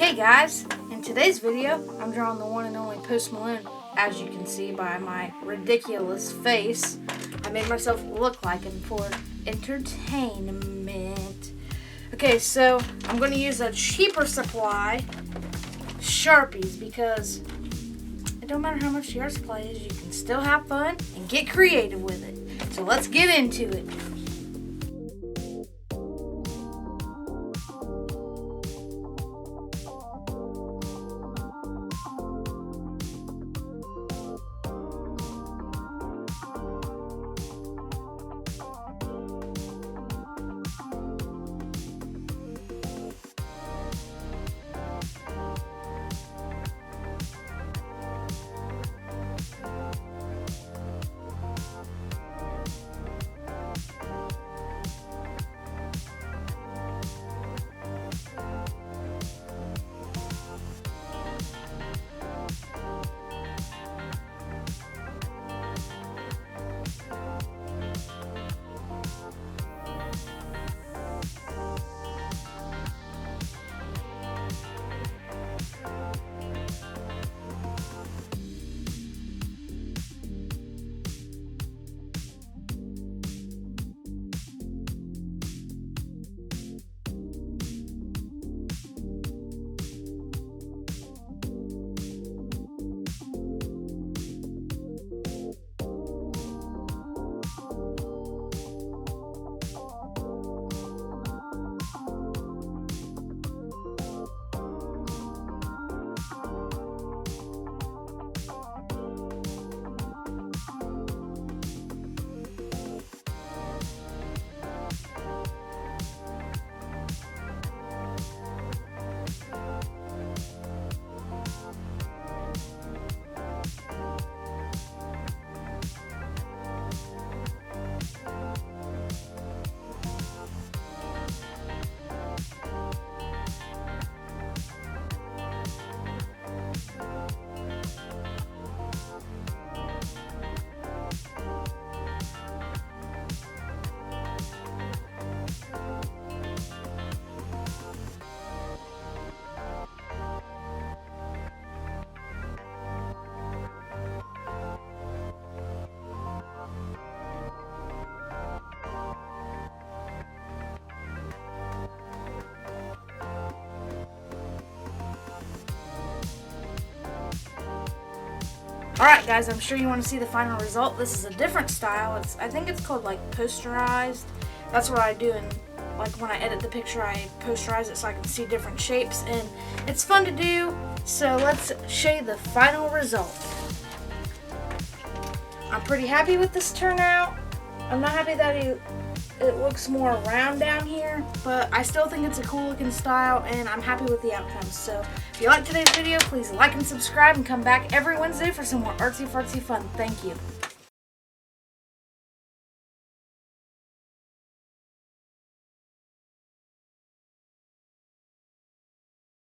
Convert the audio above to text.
Hey guys, in today's video, I'm drawing the one and only Post Malone. As you can see by my ridiculous face, I made myself look like him for entertainment. Okay, so I'm going to use a cheaper supply, Sharpies, because it don't matter how much your supply is, you can still have fun and get creative with it. So let's get into it. Alright guys, I'm sure you want to see the final result. This is a different style. I think it's called like posterized. That's what I do, and like when I edit the picture I posterize it so I can see different shapes, and it's fun to do. So let's show you the final result. I'm pretty happy with this turnout. I'm not happy that it looks more round down here, but I still think it's a cool looking style, and I'm happy with the outcome. So if you like today's video, please like and subscribe, and come back every Wednesday for some more artsy fartsy fun. Thank you.